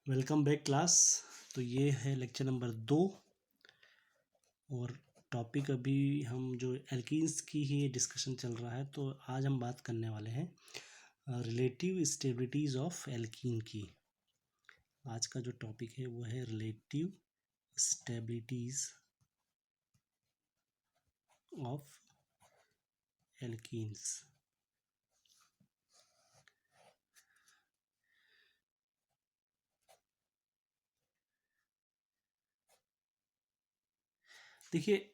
Welcome back class. तो ये है लेक्चर नंबर 2 और टॉपिक अभी हम जो एल्कीन्स की ही डिस्कशन चल रहा है। तो आज हम बात करने वाले हैं रिलेटिव स्टेबिलिटीज़ ऑफ एल्कीन की। आज का जो टॉपिक है वो है रिलेटिव स्टेबिलिटीज़ ऑफ एल्कीन्स। देखिए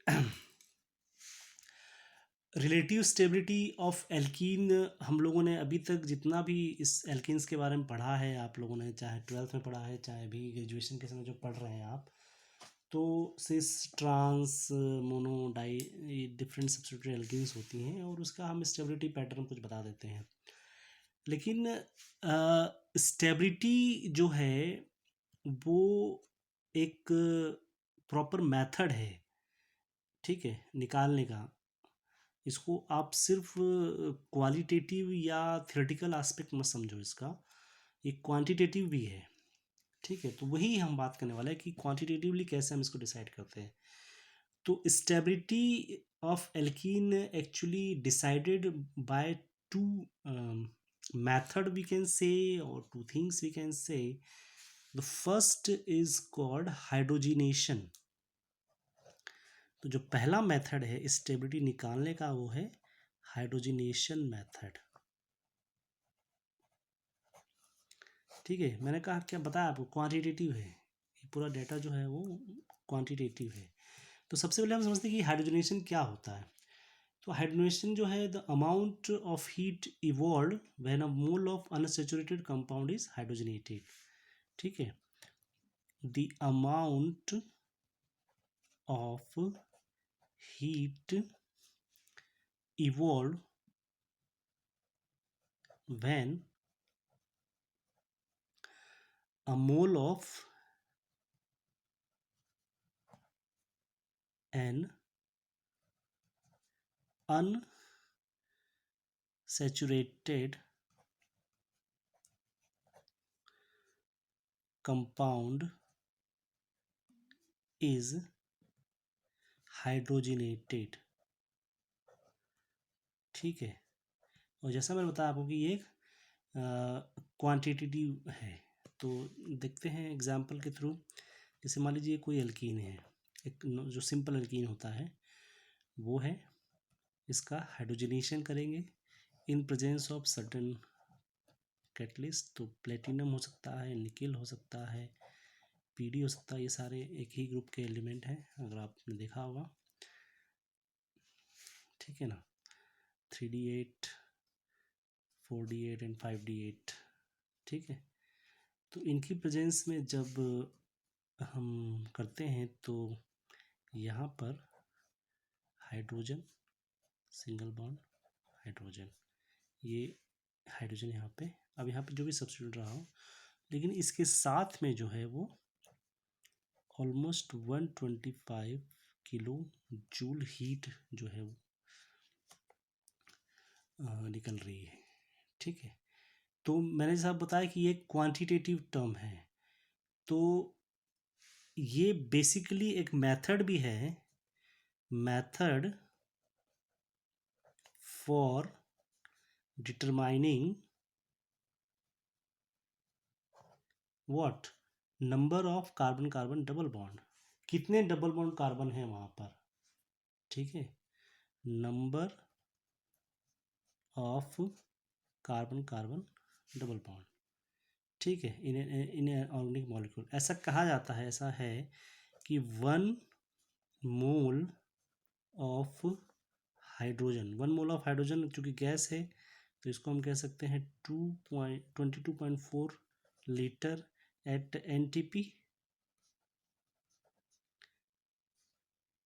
रिलेटिव स्टेबिलिटी ऑफ एल्कीन, हम लोगों ने अभी तक जितना भी इस एल्कीन्स के बारे में पढ़ा है, आप लोगों ने चाहे 12th में पढ़ा है चाहे भी ग्रेजुएशन के समय जो पढ़ रहे हैं आप, तो cis trans mono di different substituted alkenes होती हैं और उसका हम स्टेबिलिटी पैटर्न कुछ बता देते हैं। लेकिन स्टेबिलिटी जो है वो एक प्रॉपर मेथड है, ठीक है, निकालने का। इसको आप सिर्फ क्वालिटेटिव या थ्योरेटिकल एस्पेक्ट मत समझो, इसका एक क्वांटिटेटिव भी है, ठीक है। तो वही हम बात करने वाले हैं कि क्वांटिटेटिवली कैसे हम इसको डिसाइड करते हैं। तो stability of alkene actually decided by two method we can say, or two things we can say. The first is called hydrogenation. तो जो पहला मेथड है स्टेबिलिटी निकालने का वो है हाइड्रोजिनेशन मेथड, ठीक है। मैंने कहा क्या बताया आपको, क्वांटिटेटिव है, ये पूरा डेटा जो है वो क्वांटिटेटिव है। तो सबसे पहले हम समझते हैं कि हाइड्रोजनेशन क्या होता है। तो हाइड्रोजनेशन जो है the amount of heat evolve when a mole of unsaturated compound is hydrogenated, ठीक है। The amount of heat evolve when a mole of an unsaturated compound is hydrogenated, ठीक है। और जैसा मैंने बताया आपको कि ये एक क्वांटिटेटिव है। तो देखते हैं एग्जांपल के थ्रू। जैसे मान लीजिए कोई एल्कीन है, एक जो सिंपल एल्कीन होता है वो है, इसका हाइड्रोजनेशन करेंगे in presence of certain catalyst. तो प्लेटिनम हो सकता है, निकेल हो सकता है, पीडी हो सकता है, ये सारे एक ही ग्रुप के एलिमेंट हैं, अगर आपने देखा होगा, ठीक है ना। 3D8, 4D8 एंड 5D8, ठीक है। तो इनकी प्रेजेंस में जब हम करते हैं तो यहाँ पर हाइड्रोजन, सिंगल बॉन्ड हाइड्रोजन, ये हाइड्रोजन यहाँ पे, अब यहाँ पे जो भी सब्स्टिट्यूट रहा हो, लेकिन इसके साथ में जो है वो ऑलमोस्ट 125 किलो जूल हीट जो है वो निकल रही है, ठीक है। तो मैंने जैसा बताया कि ये क्वांटिटेटिव टर्म है, तो ये बेसिकली एक मेथड भी है, method for determining what, number of carbon carbon double bond, कितने डबल बॉन्ड कार्बन है वहाँ पर, ठीक है। Number of carbon carbon double bond, ठीक है, इन ऑर्गेनिक मॉलिक्यूल। ऐसा कहा जाता है, ऐसा है कि 1 mole of hydrogen, 1 mole of hydrogen चूँकि गैस है तो इसको हम कह सकते हैं 22.4 litre at NTP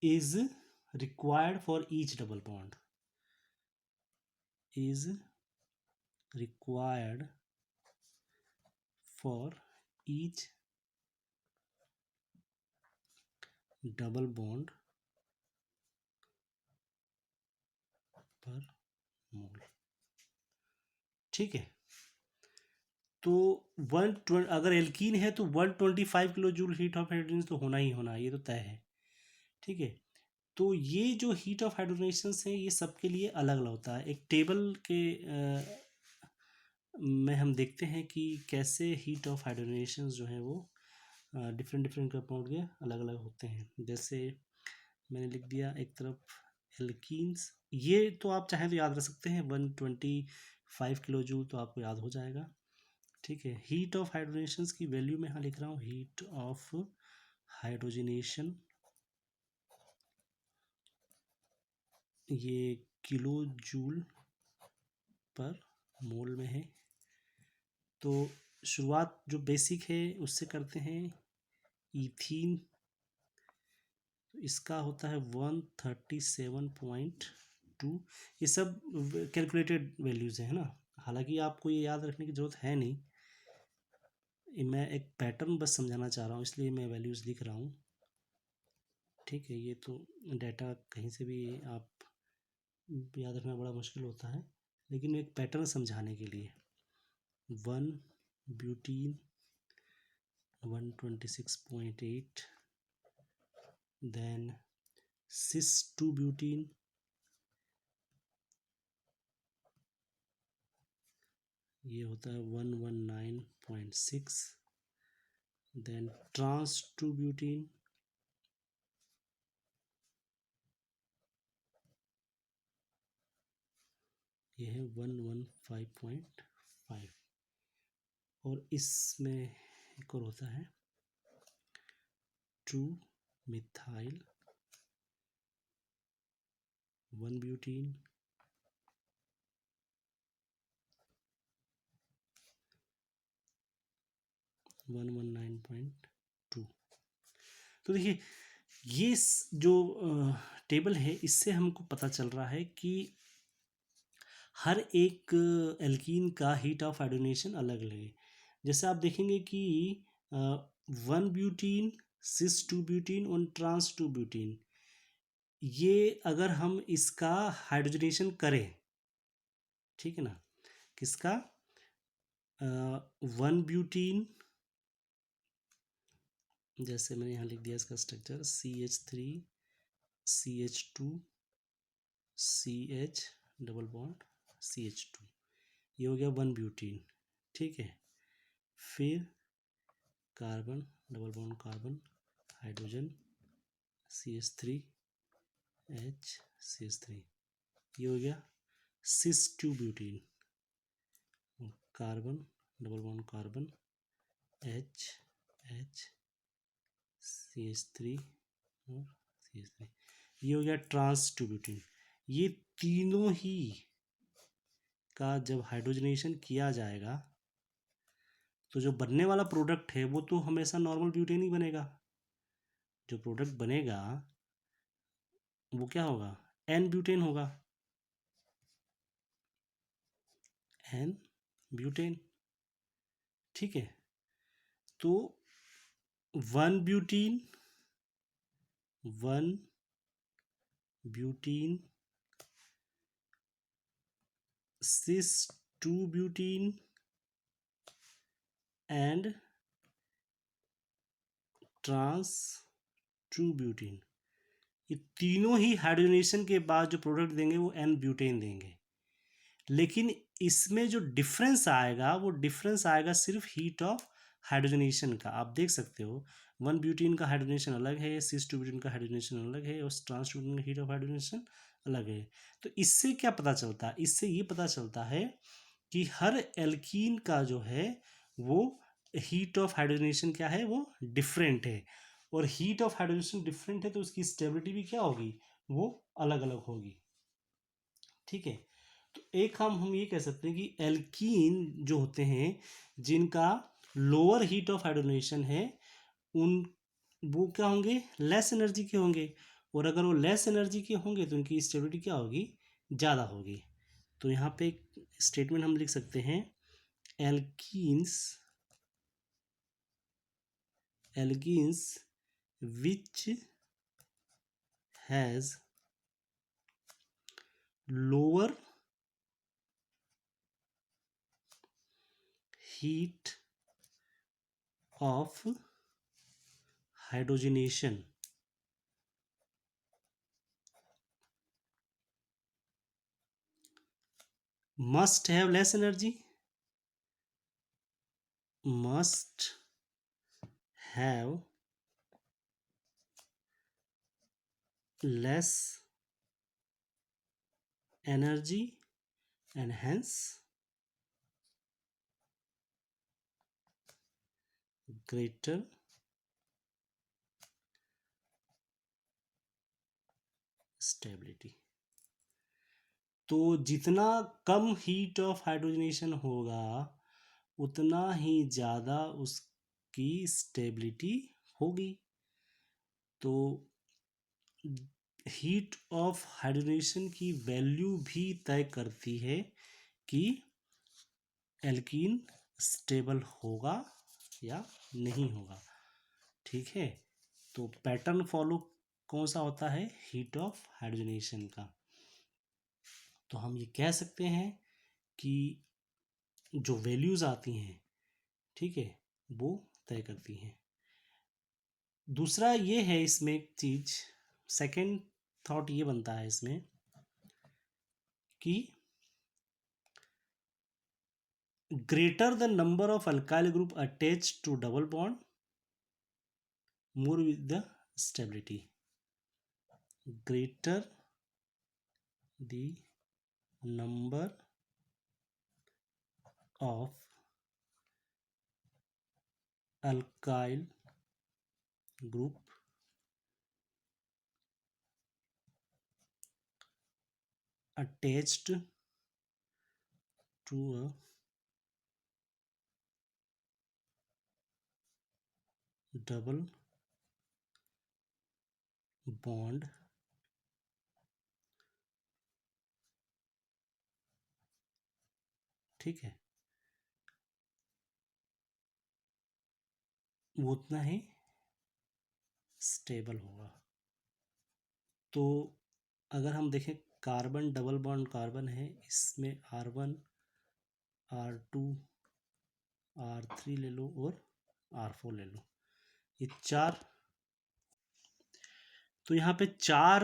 is required for each double bond, is required for each double bond per मोल, ठीक है। तो अगर एल्कीन है तो 125 kilo joule heat of hydrogen तो होना ही होना, ये तो तय है। ठीक है, तो ये जो हीट ऑफ हाइड्रोजनेशन है ये सबके लिए अलग अलग होता है। एक टेबल के में हम देखते हैं कि कैसे हीट ऑफ हाइड्रोजनेशन जो है वो डिफरेंट डिफरेंट कंपाउंड के अलग अलग होते हैं। जैसे मैंने लिख दिया एक तरफ एल्कीन्स, ये तो आप चाहें तो याद रख सकते हैं, 125 किलो जूल तो आपको याद हो जाएगा। ठीक है, हीट ऑफ हाइड्रोजनेशन की वैल्यू मैं यहाँ लिख रहा हूँ, हीट ऑफ हाइड्रोजनेशन ये किलो जूल पर मोल में है। तो शुरुआत जो बेसिक है उससे करते हैं। ईथीन, तो इसका होता है 137.2। ये सब कैलकुलेटेड वैल्यूज़ है ना, हालांकि आपको ये याद रखने की ज़रूरत है नहीं, मैं एक पैटर्न बस समझाना चाह रहा हूँ इसलिए मैं वैल्यूज़ लिख रहा हूँ। ठीक है, ये तो डाटा कहीं से भी आप याद रखना बड़ा मुश्किल होता है, लेकिन एक पैटर्न समझाने के लिए। 1 ब्यूटीन 126.8, देन सिस 2 ब्यूटीन ये होता है 119.6, देन ट्रांस 2 ब्यूटीन ये है 115.5, और इसमें एक और होता है 2 मिथाइल 1 ब्यूटीन 119.2। तो देखिए ये जो टेबल है इससे हमको पता चल रहा है कि हर एक एल्कीन का हीट ऑफ हाइड्रोजनेशन अलग अलग है। जैसे आप देखेंगे कि 1 ब्यूटीन सिस 2 ब्यूटीन और ट्रांस 2 ब्यूटीन, ये अगर हम इसका हाइड्रोजनेशन करें, ठीक है ना, किसका 1 ब्यूटीन, जैसे मैंने यहाँ लिख दिया इसका structure CH3 CH2 CH double bond CH2, ये हो गया 1 ब्यूटीन। ठीक है, फिर carbon double bond carbon hydrogen CH3 H CH3, ये हो गया सिस 2 butene, carbon double bond carbon H H CH3 और CH3, ये हो गया ट्रांस 2 ब्यूटीन। ये तीनों ही का जब हाइड्रोजनेशन किया जाएगा तो जो बनने वाला प्रोडक्ट है वो तो हमेशा नॉर्मल ब्यूटेन ही बनेगा। जो प्रोडक्ट बनेगा वो क्या होगा, एन ब्यूटेन होगा, एन ब्यूटेन। ठीक है, तो 1 butene 1 butene cis 2 butene and trans 2 butene, ये तीनों ही हाइड्रोजनेशन के बाद जो प्रोडक्ट देंगे वो एन ब्यूटेन देंगे। लेकिन इसमें जो डिफरेंस आएगा वो डिफरेंस आएगा सिर्फ हीट ऑफ हाइड्रोजनेशन का। आप देख सकते हो 1 ब्यूटीन का हाइड्रोजनेशन अलग है, सिस 2 ब्यूटीन का हाइड्रोजनेशन अलग है, और ट्रांस 2 ब्यूटीन का हीट ऑफ हाइड्रोजनेशन अलग है। तो इससे क्या पता चलता है, इससे ये पता चलता है कि हर एल्कीन का जो है वो हीट ऑफ हाइड्रोजनेशन क्या है, वो डिफरेंट है, और हीट ऑफ हाइड्रोजनेशन डिफरेंट है तो उसकी स्टेबिलिटी भी क्या होगी, वो अलग अलग होगी। ठीक है, तो एक हम ये कह सकते हैं कि एल्कीन जो होते हैं जिनका लोअर हीट ऑफ हाइड्रोजनेशन है उन वो क्या होंगे, लेस एनर्जी के होंगे, और अगर वो लेस एनर्जी के होंगे तो उनकी स्टेबिलिटी क्या होगी, ज़्यादा होगी। तो यहाँ पे एक स्टेटमेंट हम लिख सकते हैं, alkenes alkenes which has lower heat of hydrogenation must have less energy, must have less energy and hence greater stability। तो जितना कम हीट ऑफ हाइड्रोजनेशन होगा उतना ही ज़्यादा उसकी स्टेबिलिटी होगी। तो हीट ऑफ हाइड्रोजनेशन की वैल्यू भी तय करती है कि एल्कीन स्टेबल होगा या नहीं होगा। ठीक है, तो पैटर्न फॉलो कौन सा होता है? हीट ऑफ हाइड्रोजनेशन का। तो हम ये कह सकते हैं कि जो वैल्यूज़ आती हैं, ठीक है, वो तय करती हैं। दूसरा ये है इसमें एक चीज़, सेकंड थॉट ये बनता है इसमें कि greater the number of alkyl group attach to double bond more with the stability, greater the number of alkyl group attached to a double bond ठीक है, वो उतना ही स्टेबल होगा। तो अगर हम देखें कार्बन डबल बॉन्ड कार्बन है, इसमें R1 R2 R3 ले लो और R4 ले लो, ये चार। तो यहाँ पे चार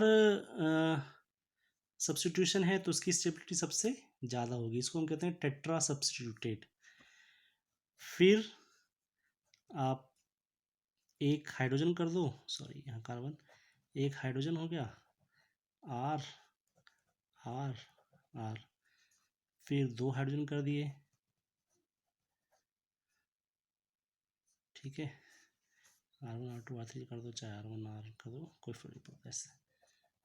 सब्स्टिट्यूशन है तो उसकी स्टेबिलिटी सबसे ज़्यादा होगी, इसको हम कहते हैं टेट्रा सब्स्टिट्यूटेड। फिर आप एक हाइड्रोजन कर दो, सॉरी यहाँ कार्बन, एक हाइड्रोजन हो गया, आर आर आर, फिर दो हाइड्रोजन कर दिए, ठीक है, R1 R2 R3 कर दो, चाहे R1 R कर दो, कोई फर्क नहीं पड़ता इससे।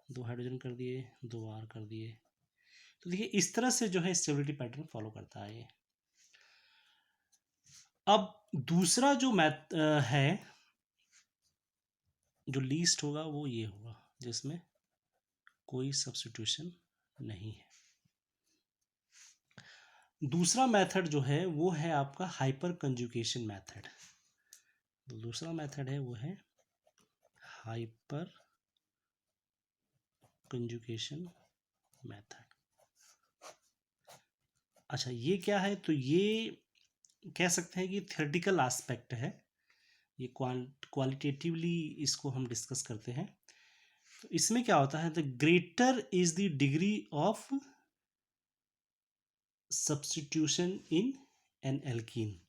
दो हाइड्रोजन कर दिए, दो आर कर दिए। तो देखिए इस तरह से जो है स्टेबिलिटी पैटर्न फॉलो करता है ये। अब दूसरा जो मैथ है जो लीस्ट होगा वो ये होगा जिसमें कोई सब्स्टिट्यूशन नहीं है। दूसरा मेथड जो है वो है आपका हाइपर कंजुगेशन मेथड। दूसरा मेथड है वो है हाइपर कंजुगेशन मेथड। अच्छा ये क्या है? तो ये कह सकते हैं कि थ्योरेटिकल एस्पेक्ट है, ये क्वालिटेटिवली इसको हम डिस्कस करते हैं। तो इसमें क्या होता है, the greater is the degree of substitution in an alkene,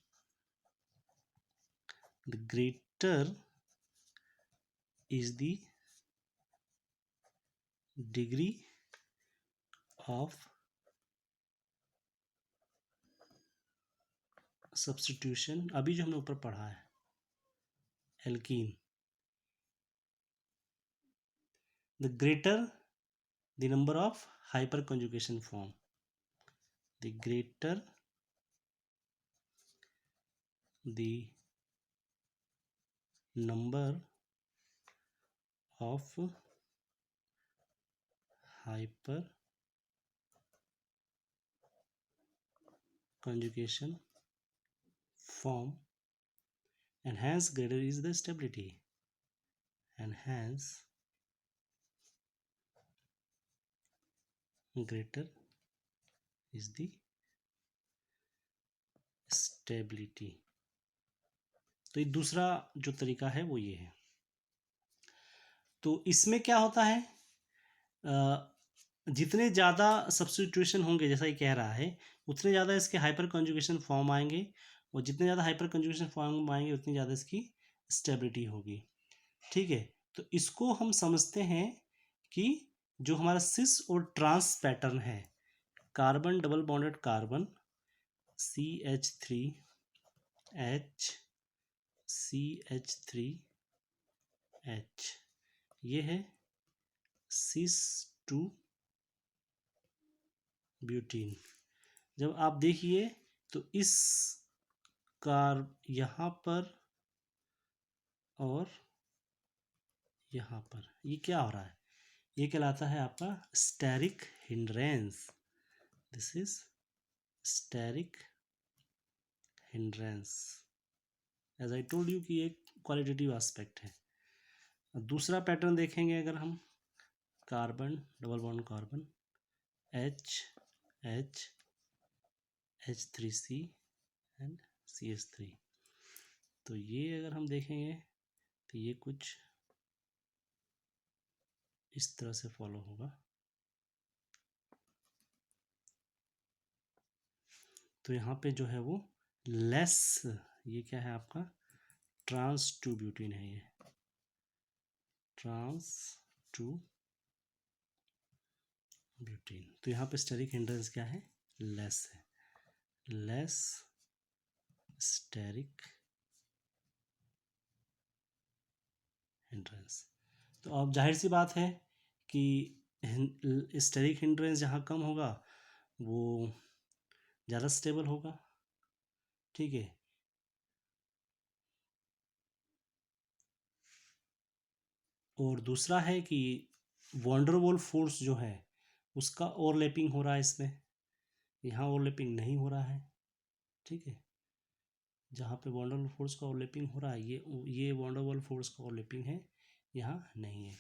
the greater is the degree of substitution, अभी जो हमने ऊपर पढ़ा है alkene, the greater the number of hyperconjugation form, the greater the number of hyperconjugation form and hence greater is the stability, and hence greater is the stability. तो ये दूसरा जो तरीका है वो ये है। तो इसमें क्या होता है, जितने ज़्यादा सब्स्टिट्यूशन होंगे, जैसा ये कह रहा है, उतने ज़्यादा इसके हाइपर कंजुगेशन फॉर्म आएंगे, और जितने ज़्यादा हाइपर कंजुगेशन फॉर्म आएंगे उतनी ज़्यादा इसकी स्टेबिलिटी होगी। ठीक है, तो इसको हम समझते हैं कि जो हमारा सिस और ट्रांस पैटर्न है, carbon double bonded carbon CH3H, CH3H, ये है सिस टू ब्यूटीन। जब आप देखिए तो इस कार यहाँ पर और यहाँ पर ये क्या हो रहा है, ये कहलाता है आपका steric hindrance. This is steric hindrance. As I told you कि एक क्वालिटेटिव एस्पेक्ट है। दूसरा पैटर्न देखेंगे अगर हम, carbon double bond carbon H H3C and CH3। तो ये अगर हम देखेंगे तो ये कुछ इस तरह से फॉलो होगा। तो यहाँ पे जो है वो लेस, ये क्या है आपका ट्रांस टू ब्यूटीन है, ये ट्रांस टू ब्यूटीन। तो यहाँ पे स्टेरिक हिंड्रेंस क्या है, लेस है, लेस स्टेरिक हिंड्रेंस। तो अब जाहिर सी बात है कि स्टेरिक हिंड्रेंस जहाँ कम होगा वो ज़्यादा स्टेबल होगा। ठीक है, और दूसरा है कि वंडरवॉल फोर्स जो है उसका ओवरलैपिंग हो रहा है इसमें, यहाँ ओवरलैपिंग नहीं हो रहा है। ठीक है, जहाँ पे वंडरवॉल फोर्स का ओवरलैपिंग हो रहा है, ये वंडरवॉल फोर्स का ओवरलैपिंग है, यहाँ नहीं है।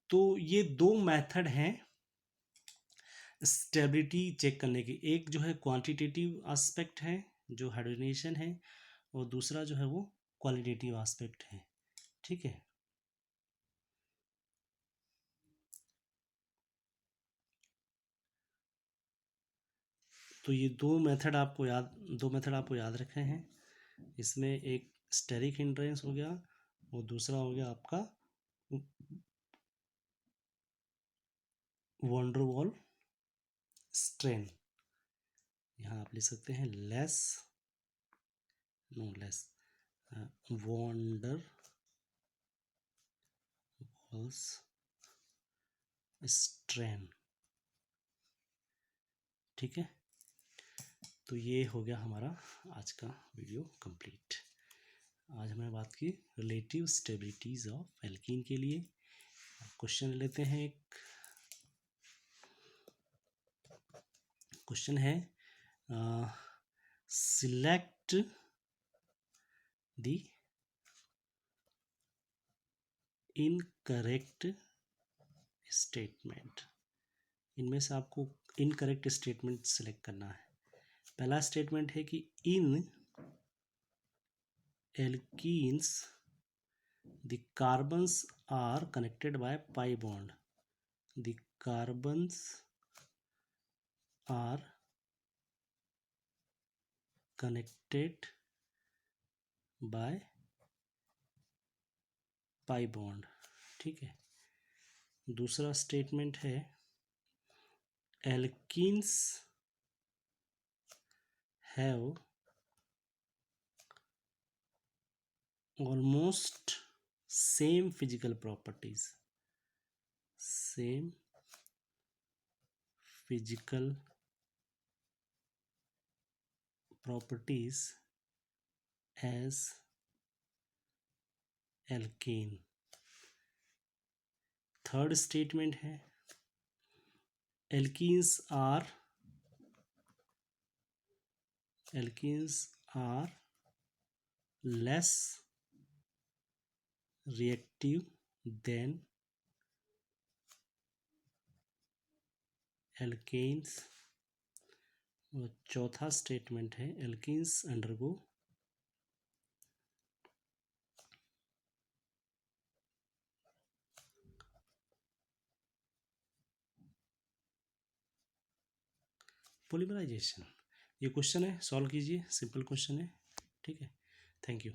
तो ये दो मेथड हैं स्टेबिलिटी चेक करने की। एक जो है क्वांटिटेटिव एस्पेक्ट है जो हाइड्रोजनेशन है, और दूसरा जो है वो क्वालिटेटिव एस्पेक्ट है। ठीक है, तो ये दो मेथड आपको याद रखे हैं। इसमें एक स्टेरिक हिंड्रेंस हो गया और दूसरा हो गया आपका वंडरवॉल स्ट्रेन। यहाँ आप लिख सकते हैं लेस वंडरवॉल्स स्ट्रेन। ठीक है, तो ये हो गया हमारा आज का वीडियो कंप्लीट। आज हमने बात की रिलेटिव स्टेबिलिटीज ऑफ एल्कीन के लिए। क्वेश्चन लेते हैं। एक क्वेश्चन है, सिलेक्ट द इनकरेक्ट स्टेटमेंट। इनमें से आपको इनकरेक्ट स्टेटमेंट सेलेक्ट करना है। पहला स्टेटमेंट है कि in alkenes the carbons are connected by pi bond. The carbons are connected by pi bond. ठीक है, दूसरा स्टेटमेंट है alkenes have almost same physical properties as alkane। Third statement है alkenes are less reactive than alkanes और चौथा statement है alkenes undergo polymerisation. ये question है, सॉल्व कीजिए, सिंपल क्वेश्चन है। ठीक है, थैंक यू।